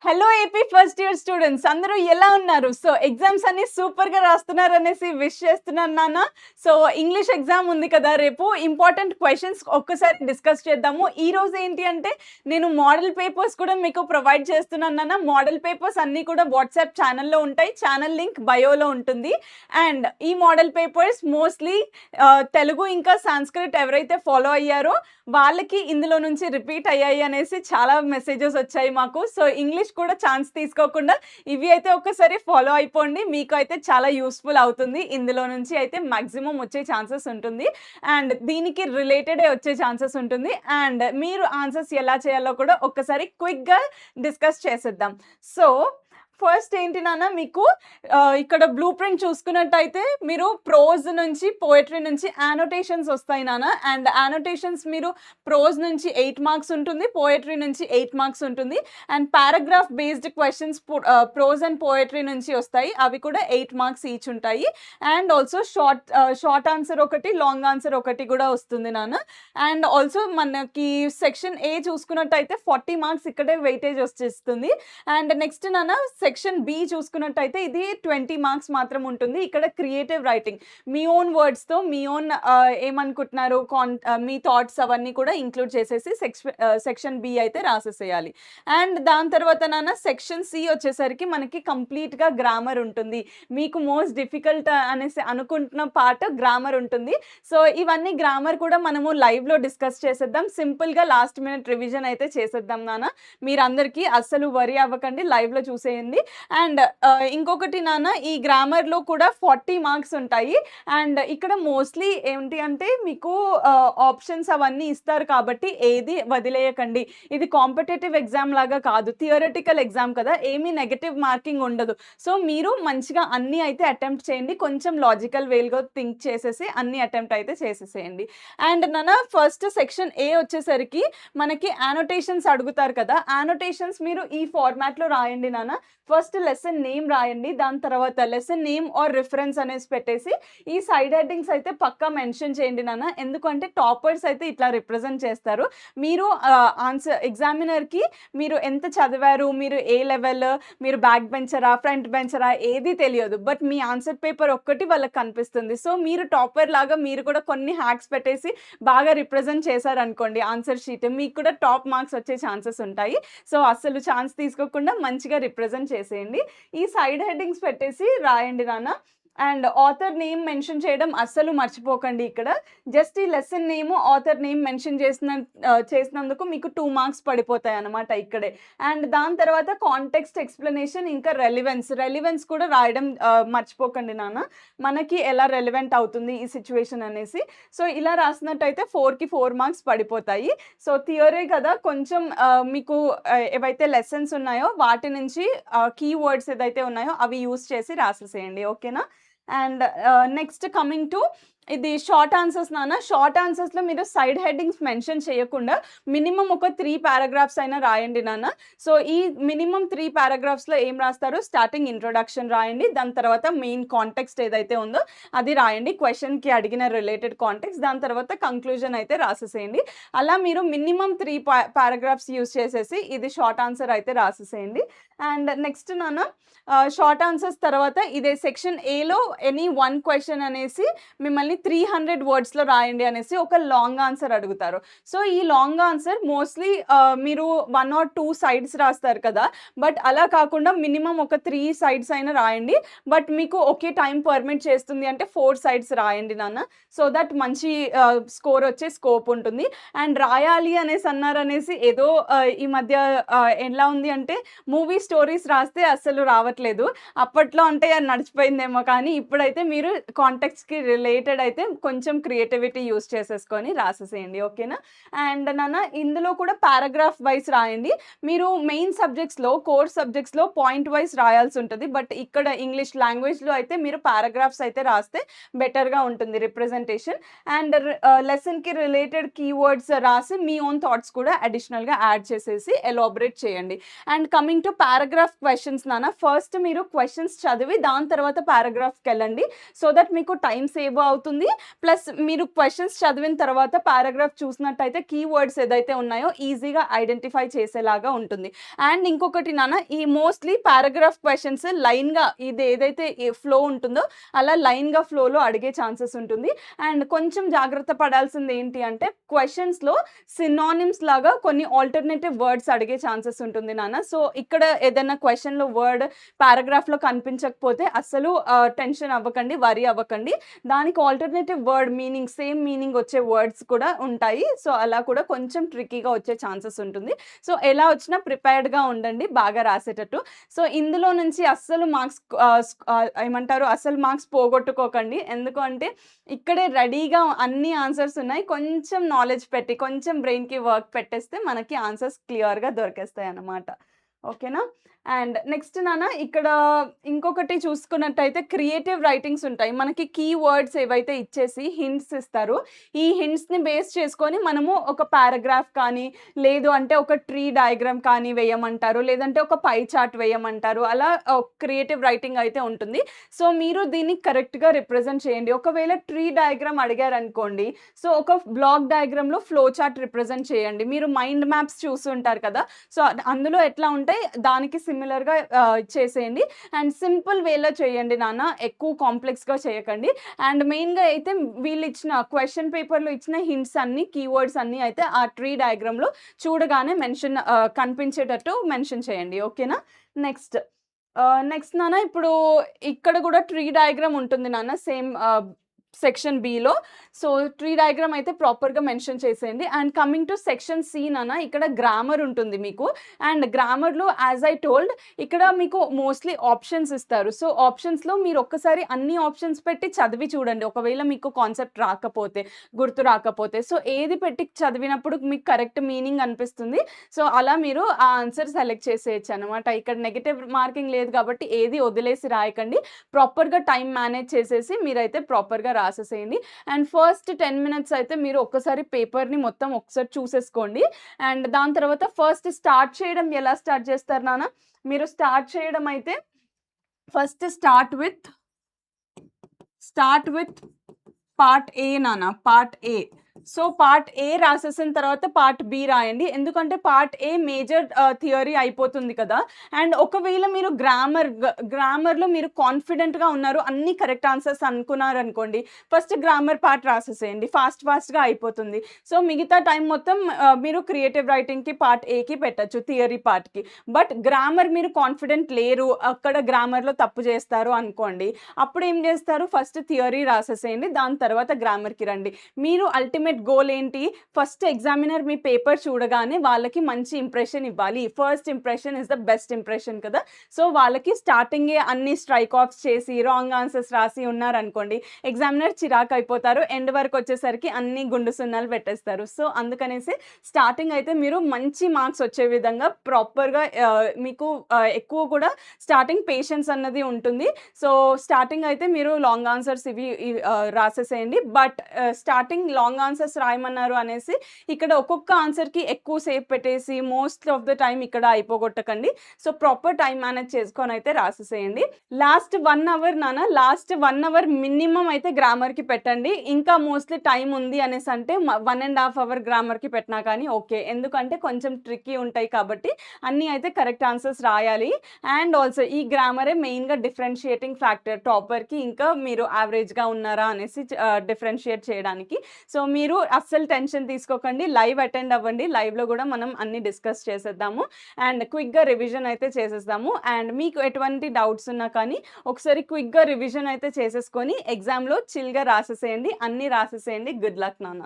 Hello AP first year students అందరూ ఎలా ఉన్నారు? సో ఎగ్జామ్స్ అన్ని సూపర్‌గా రాస్తున్నారనేసి విష్ చేస్తున్నాను నాన్న. సో ఇంగ్లీష్ ఎగ్జామ్ ఉంది కదా రేపు. ఇంపార్టెంట్ క్వెషన్స్ ఒక్కసారి డిస్కస్ చేద్దాము. ఈరోజు ఏంటి అంటే నేను మోడల్ పేపర్స్ కూడా మీకు ప్రొవైడ్ చేస్తున్నాను నాన్న. మోడల్ పేపర్స్ అన్నీ కూడా వాట్సాప్ ఛానెల్‌లో ఉంటాయి. ఛానెల్ లింక్ బయోలో ఉంటుంది. అండ్ ఈ మోడల్ పేపర్స్ మోస్ట్‌లీ తెలుగు ఇంకా సాంస్క్రిట్ ఎవరైతే ఫాలో అయ్యారో వాళ్ళకి ఇందులో నుంచి రిపీట్ అయ్యాయి అనేసి చాలా మెసేజెస్ వచ్చాయి మాకు. సో ఇంగ్లీష్ కూడా ఛాన్స్ తీసుకోకుండా ఇవి అయితే ఒక్కసారి ఫాలో అయిపోండి. మీకు అయితే చాలా యూస్‌ఫుల్ అవుతుంది. ఇందులో నుంచి అయితే మాక్సిమం వచ్చే ఛాన్సెస్ ఉంటుంది. అండ్ దీనికి రిలేటెడే వచ్చే ఛాన్సెస్ ఉంటుంది. అండ్ మీరు ఆన్సర్స్ ఎలా చేయాలో కూడా ఒక్కసారి క్విక్‌గా డిస్కస్ చేసేద్దాం. సో ఫస్ట్ ఏంటి నాన్న మీకు ఇక్కడ బ్లూ ప్రింట్ చూసుకున్నట్టయితే మీరు ప్రోజ్ నుంచి పోయట్రీ నుంచి యానోటేషన్స్ వస్తాయి నాన్న. అండ్ యానోటేషన్స్ మీరు ప్రోజ్ నుంచి 8 మార్క్స్ ఉంటుంది, పోయట్రీ నుంచి 8 మార్క్స్ ఉంటుంది. And paragraph based questions prose and poetry నుంచి వస్తాయి, అవి కూడా 8 మార్క్స్ ఈచ్ ఉంటాయి. అండ్ ఆల్సో షార్ట్ ఆన్సర్ ఒకటి, లాంగ్ ఆన్సర్ ఒకటి కూడా వస్తుంది నాన్న. అండ్ ఆల్సో మనకి సెక్షన్ ఏ చూసుకున్నట్టయితే 40 మార్క్స్ ఇక్కడే వెయిటేజ్ వచ్చేస్తుంది. అండ్ నెక్స్ట్ నాన్న సెక్షన్ బి చూసుకున్నట్టయితే ఇది 20 మార్క్స్ మాత్రం ఉంటుంది. ఇక్కడ క్రియేటివ్ రైటింగ్ మీ ఓన్ వర్డ్స్తో మీ ఓన్ ఏమనుకుంటున్నారు మీ థాట్స్ అవన్నీ కూడా ఇంక్లూడ్ చేసేసి సెక్షన్ బి అయితే రాసేసేయాలి. అండ్ దాని తర్వాత నాన్న సెక్షన్ సి వచ్చేసరికి మనకి కంప్లీట్గా గ్రామర్ ఉంటుంది. మీకు మోస్ట్ డిఫికల్ట్ అనేసి అనుకుంటున్న పార్ట్ గ్రామర్ ఉంటుంది. సో ఇవన్నీ గ్రామర్ కూడా మనము లైవ్లో డిస్కస్ చేసేద్దాం. సింపుల్గా లాస్ట్ మినిట్ రివిజన్ అయితే చేసేద్దాం నాన్న. మీరందరికీ అస్సలు వరి అవ్వకండి, లైవ్లో చూసేయండి. అండ్ ఇంకొకటి నాన్న ఈ గ్రామర్లో కూడా 40 మార్క్స్ ఉంటాయి. అండ్ ఇక్కడ మోస్ట్లీ ఏంటి అంటే మీకు ఆప్షన్స్ అవన్నీ ఇస్తారు కాబట్టి ఏది వదిలేయకండి. ఇది కాంపిటేటివ్ ఎగ్జామ్ లాగా కాదు, థియరటికల్ ఎగ్జామ్ కదా, ఏమీ నెగటివ్ మార్కింగ్ ఉండదు. సో మీరు మంచిగా అన్నీ అయితే అటెంప్ట్ చేయండి. కొంచెం లాజికల్ వేలో థింక్ చేసేసి అన్ని అటెంప్ట్ అయితే చేసేసేయండి. అండ్ నాన్న ఫస్ట్ సెక్షన్ ఏ వచ్చేసరికి మనకి యానోటేషన్స్ అడుగుతారు కదా, యానోటేషన్స్ మీరు ఈ ఫార్మాట్లో రాయండి నాన్న. ఫస్ట్ లెసన్ నేమ్ రాయండి, దాని తర్వాత లెసన్ నేమ్ ఆర్ రిఫరెన్స్ అనేసి పెట్టేసి ఈ సైడ్ హెడ్డింగ్స్ అయితే పక్కా మెన్షన్ చేయండి నాన్న. ఎందుకంటే టాపర్స్ అయితే ఇట్లా రిప్రజెంట్ చేస్తారు. మీరు ఆన్సర్ ఎగ్జామినర్కి మీరు ఎంత చదివారు, మీరు ఏ లెవెల్, మీరు బ్యాక్ బెంచరా ఫ్రంట్ బెంచరా ఏది తెలియదు, బట్ మీ ఆన్సర్ పేపర్ ఒక్కటి వాళ్ళకి కనిపిస్తుంది. సో మీరు టాపర్ లాగా మీరు కూడా కొన్ని హ్యాక్స్ పెట్టేసి బాగా రిప్రజెంట్ చేశారనుకోండి ఆన్సర్ షీట్, మీకు కూడా టాప్ మార్క్స్ వచ్చే ఛాన్సెస్ ఉంటాయి. సో అస్సలు ఛాన్స్ తీసుకోకుండా మంచిగా రిప్రజెంట్ చేసేయండి. ఈ సైడ్ హెడ్డింగ్స్ పెట్టేసి రాయండి నాన్న. అండ్ ఆథర్ నేమ్ మెన్షన్ చేయడం అస్సలు మర్చిపోకండి. ఇక్కడ జస్ట్ ఈ lesson name author name mention చేసినందుకు మీకు 2 మార్క్స్ పడిపోతాయి అన్నమాట ఇక్కడే. అండ్ దాని తర్వాత కాంటెక్స్ట్ ఎక్స్ప్లెనేషన్ ఇంకా రెలివెన్స్ కూడా రాయడం మర్చిపోకండి నాన్న, మనకి ఎలా రెలివెంట్ అవుతుంది ఈ సిచ్యువేషన్ అనేసి. సో ఇలా రాసినట్టయితే 4కి 4 మార్క్స్ పడిపోతాయి. సో థియరీ కదా, కొంచెం మీకు ఏవైతే లెసన్స్ ఉన్నాయో వాటి నుంచి కీ వర్డ్స్ ఏదైతే ఉన్నాయో అవి యూస్ చేసి రాసేసేయండి, ఓకేనా. అండ్ నెక్స్ట్ కమింగ్ టు ఇది షార్ట్ ఆన్సర్స్ నాన్న. షార్ట్ ఆన్సర్స్లో మీరు సైడ్ హెడ్డింగ్స్ మెన్షన్ చేయకుండా మినిమం ఒక 3 పారాగ్రాఫ్స్ అయినా రాయండి నాన్న. సో ఈ మినిమం 3 పారాగ్రాఫ్స్లో ఏం రాస్తారు, స్టార్టింగ్ ఇంట్రొడక్షన్ రాయండి, దాని తర్వాత మెయిన్ కాంటెక్స్ట్ ఏదైతే ఉందో అది రాయండి, క్వశ్చన్కి అడిగిన రిలేటెడ్ కాంటెక్స్ట్, దాని తర్వాత కంక్లూజన్ అయితే రాసేసేయండి. అలా మీరు మినిమం 3 పారాగ్రాఫ్స్ యూస్ చేసేసి ఇది షార్ట్ ఆన్సర్ అయితే రాసేసేయండి. అండ్ నెక్స్ట్ నాన్న షార్ట్ ఆన్సర్స్ తర్వాత ఇదే సెక్షన్ ఏలో ఎనీ 1 క్వశ్చన్ అనేసి మిమ్మల్ని 300 వర్డ్స్లో రాయండి అనేసి ఒక లాంగ్ ఆన్సర్ అడుగుతారు. సో ఈ లాంగ్ ఆన్సర్ మోస్ట్లీ మీరు 1 or 2 సైడ్స్ రాస్తారు కదా, బట్ అలా కాకుండా మినిమం ఒక 3 సైడ్స్ అయినా రాయండి. బట్ మీకు ఒకే టైం పర్మిట్ చేస్తుంది అంటే 4 సైడ్స్ రాయండి నాన్న. సో దట్ మంచి స్కోర్ వచ్చే స్కోప్ ఉంటుంది. అండ్ రాయాలి అనేసి అన్నారనేసి ఏదో ఈ మధ్య ఎలా ఉంది అంటే మూవీ స్టోరీస్ రాస్తే అస్సలు రావట్లేదు. అప్పట్లో అంటే అది నడిచిపోయిందేమో, కానీ ఇప్పుడైతే మీరు కాంటెక్స్ట్కి రిలేటెడ్ అయితే కొంచెం క్రియేటివిటీ యూస్ చేసేసుకొని రాసేసేయండి, ఓకేనా. అండ్ నాన్న ఇందులో కూడా పారాగ్రాఫ్ వైజ్ రాయండి. మీరు మెయిన్ సబ్జెక్ట్స్లో కోర్ సబ్జెక్ట్స్లో పాయింట్ వైజ్ రాయాల్సి ఉంటుంది, బట్ ఇక్కడ ఇంగ్లీష్ లాంగ్వేజ్లో అయితే మీరు పారాగ్రాఫ్స్ అయితే రాస్తే బెటర్గా ఉంటుంది రిప్రజెంటేషన్. అండ్ లెసన్కి రిలేటెడ్ కీవర్డ్స్ రాసి మీ ఓన్ థాట్స్ కూడా అడిషనల్గా యాడ్ చేసేసి ఎలాబరేట్ చేయండి. And coming to paragraph questions నాన్న, ఫస్ట్ మీరు క్వశ్చన్స్ చదివి దాని తర్వాత పారాగ్రాఫ్కి వెళ్ళండి. సో దట్ మీకు టైం సేవ్ అవుతుంది. అవుతుంది. ప్లస్ మీరు క్వెషన్స్ చదివిన తర్వాత పారాగ్రాఫ్ చూసినట్టయితే కీవర్డ్స్ ఏదైతే ఉన్నాయో ఈజీగా ఐడెంటిఫై చేసేలాగా ఉంటుంది. అండ్ ఇంకొకటి నాన్న, ఈ మోస్ట్‌లీ పారాగ్రాఫ్ క్వెషన్స్ లైన్‌గా ఇది ఏదైతే ఫ్లో ఉంటుందో అలా లైన్‌గా ఫ్లోలో అడిగే ఛాన్సెస్ ఉంటుంది. అండ్ కొంచెం జాగ్రత్త పడాల్సింది ఏంటి అంటే క్వెషన్స్‌లో సినానిమ్స్ లాగా కొన్ని ఆల్టర్‌నేటివ్ వర్డ్స్ అడిగే ఛాన్సెస్ ఉంటుంది నాన్న. సో, ఇక్కడ ఏదైనా క్వెషన్‌లో వర్డ్ పారాగ్రాఫ్‌లో కనిపించకపోతే అస్సలు టెన్షన్ అవ్వకండి, వరీ అవ్వకండి. దానికి alternative word meaning same meaning వచ్చే వర్డ్స్ కూడా ఉంటాయి. సో, అలా కూడా కొంచెం ట్రిక్కీగా వచ్చే ఛాన్సెస్ ఉంటుంది. సో, ఎలా వచ్చినా ప్రిపేర్డ్‌గా ఉండండి బాగా రాసేటట్టు. సో, ఇందులో నుంచి అస్సలు మార్క్స్ ఏమంటారు, అసలు మార్క్స్ పోగొట్టుకోకండి. ఎందుకు అంటే ఇక్కడే రెడీగా అన్ని ఆన్సర్స్ ఉన్నాయి. కొంచెం నాలెడ్జ్ పెట్టి, కొంచెం బ్రెయిన్‌కి వర్క్ పెట్టేస్తే మనకి ఆన్సర్స్ క్లియర్‌గా దొరికేస్తాయన్నమాట. ఓకేనా? అండ్ నెక్స్ట్ నాన్న, ఇక్కడ ఇంకొకటి చూసుకున్నట్టయితే క్రియేటివ్ రైటింగ్స్ ఉంటాయి. మనకి కీవర్డ్స్ ఏవైతే ఇచ్చేసి హింట్స్ ఇస్తారో, ఈ హింట్స్‌ని బేస్ చేసుకొని మనము ఒక పారాగ్రాఫ్ కానీ, లేదు అంటే ఒక ట్రీ డయాగ్రామ్ కానీ వేయమంటారు. లేదంటే ఒక పై చార్ట్ వేయమంటారు. అలా క్రియేటివ్ రైటింగ్ అయితే ఉంటుంది. సో, మీరు దీన్ని కరెక్ట్‌గా రిప్రజెంట్ చేయండి. ఒకవేళ ట్రీ డయాగ్రామ్ అడిగారనుకోండి, సో, ఒక బ్లాక్ డయాగ్రామ్‌లో ఫ్లో చార్ట్ రిప్రజెంట్ చేయండి. మీరు మైండ్ మ్యాప్స్ చూస్తుంటారు కదా! సో, అందులో ఎట్లా ఉంటాయి దానికి సిమిలర్‌గా చేసేయండి. అండ్ సింపుల్ వేలో చేయండి నాన్న. ఎక్కువ కాంప్లెక్స్‌గా చేయకండి. అండ్ మెయిన్‌గా అయితే వీళ్ళిచ్చిన క్వెషన్ పేపర్‌లో ఇచ్చిన హింట్స్ అన్నీ, కీవర్డ్స్ అన్నీ అయితే ఆ ట్రీ డయాగ్రామ్‌లో చూడగానే కనిపించేటట్టు మెన్షన్ చేయండి. ఓకేనా? నెక్స్ట్ నెక్స్ట్ నాన్న, ఇప్పుడు ఇక్కడ కూడా ట్రీ డయాగ్రామ్ ఉంటుంది నాన్న. Same section below. So, tree diagram అయితే ప్రాపర్‌గా మెన్షన్ చేసేయండి. And coming to section C నాన్న, ఇక్కడ గ్రామర్ ఉంటుంది మీకు. అండ్ గ్రామర్‌లో యాస్ ఐ టోల్డ్ ఇక్కడ మీకు మోస్ట్‌లీ ఆప్షన్స్ ఇస్తారు. సో, ఆప్షన్స్‌లో మీరు ఒక్కసారి అన్ని ఆప్షన్స్ పెట్టి చదివి చూడండి. ఒకవేళ మీకు కాన్సెప్ట్ రాకపోతే, గుర్తు రాకపోతే. సో, ఏది పెట్టి చదివినప్పుడు మీకు కరెక్ట్ మీనింగ్ అనిపిస్తుంది. సో, అలా మీరు ఆ ఆన్సర్ సెలెక్ట్ చేసేయొచ్చనమాట. ఇక్కడ నెగెటివ్ మార్కింగ్ లేదు కాబట్టి ఏది వదిలేసి రాయకండి. ప్రాపర్‌గా టైమ్ మేనేజ్ చేసేసి మీరైతే ప్రాపర్‌గా రాసేసేయండి. అండ్ ఫస్ట్ 10 మినిట్స్ అయితే మీరు ఒక్కసారి పేపర్‌ని మొత్తం ఒకసారి చూసేసుకోండి. అండ్ దాని తర్వాత ఫస్ట్ స్టార్ట్ చేయడం ఎలా స్టార్ట్ చేస్తారు నాన్న? మీరు స్టార్ట్ చేయడం అయితే first start with part A నాన్న. Part A. So, part A రాసేసిన తర్వాత పార్ట్ బి రాయండి. ఎందుకంటే పార్ట్ ఏ మేజర్ థియరీ అయిపోతుంది కదా! అండ్ ఒకవేళ మీరు గ్రామర్‌లో మీరు కాన్ఫిడెంట్‌గా ఉన్నారు, అన్ని కరెక్ట్ ఆన్సర్స్ అనుకున్నారనుకోండి, ఫస్ట్ గ్రామర్ పార్ట్ రాసేసేయండి. ఫాస్ట్‌గా అయిపోతుంది. సో, మిగతా టైం మొత్తం మీరు క్రియేటివ్ రైటింగ్‌కి పార్ట్ ఏకి పెట్టొచ్చు, థియరీ పార్ట్‌కి. బట్ గ్రామర్ మీరు కాన్ఫిడెంట్ లేరు, అక్కడ గ్రామర్‌లో తప్పు చేస్తారు అనుకోండి, అప్పుడు ఏం చేస్తారు, ఫస్ట్ థియరీ రాసేసేయండి. దాని తర్వాత గ్రామర్‌కి రండి. మీరు అల్టిమేట్ గోల్ ఏంటి? ఫస్ట్ ఎగ్జామినర్ మీ పేపర్ చూడగానే వాళ్ళకి మంచి ఇంప్రెషన్ ఇవ్వాలి. First impression is the best impression కదా! సో, వాళ్ళకి స్టార్టింగే అన్ని స్ట్రైక్ ఆఫ్స్ చేసి, రాంగ్ ఆన్సర్స్ రాసి ఉన్నారనుకోండి, ఎగ్జామినర్ చిరాకయిపోతారు. ఎండ్ వరకు వచ్చేసరికి అన్ని గుండు సున్నాలు పెట్టేస్తారు. సో, అందుకనేసి స్టార్టింగ్ అయితే మీరు మంచి మార్క్స్ వచ్చే విధంగా ప్రాపర్‌గా మీకు ఎక్కువ కూడా స్టార్టింగ్ పేషెన్స్ అన్నది ఉంటుంది. సో, స్టార్టింగ్ అయితే మీరు లాంగ్ ఆన్సర్స్ ఇవి రాసేసేయండి. బట్ స్టార్టింగ్ లాంగ్ ఆన్సర్స్ రాయమన్నారు అనేసి ఇక్కడ ఒక్కొక్క ఆన్సర్‌కి ఎక్కువ సేపు పెట్టేసి మోస్ట్ ఆఫ్ ద టైమ్ ఇక్కడ అయిపోగొట్టకండి. సో, ప్రాపర్ టైమ్ మేనేజ్ చేసుకొని అయితే రాసేసేయండి. లాస్ట్ 1 అవర్ నాన్న, లాస్ట్ 1 అవర్ మినిమమ్ అయితే గ్రామర్‌కి పెట్టండి. ఇంకా మోస్ట్‌లీ టైమ్ ఉంది అనేసి అంటే 1½ అవర్ గ్రామర్‌కి పెట్టినా కానీ ఓకే. ఎందుకంటే కొంచెం ట్రిక్కీ ఉంటాయి కాబట్టి అన్నీ అయితే కరెక్ట్ ఆన్సర్స్ రాయాలి. అండ్ ఆల్సో ఈ గ్రామరే మెయిన్‌గా డిఫరెన్షియేటింగ్ ఫ్యాక్టర్ టాపర్‌కి ఇంకా మీరు యావరేజ్‌గా ఉన్నారా అనేసి డిఫరెన్షియేట్ చేయడానికి. సో, మీరు అస్సలు టెన్షన్ తీసుకోకండి. లైవ్ అటెండ్ అవ్వండి. లైవ్‌లో కూడా మనం అన్నీ డిస్కస్ చేసేద్దాము. అండ్ క్విక్‌గా రివిజన్ అయితే చేసేద్దాము. అండ్ మీకు ఎటువంటి డౌట్స్ ఉన్నా కానీ ఒకసారి క్విక్‌గా రివిజన్ అయితే చేసేసుకొని ఎగ్జామ్‌లో చిల్‌గా రాసేసేయండి. అన్నీ రాసేసేయండి. గుడ్ లక్ నాన్న.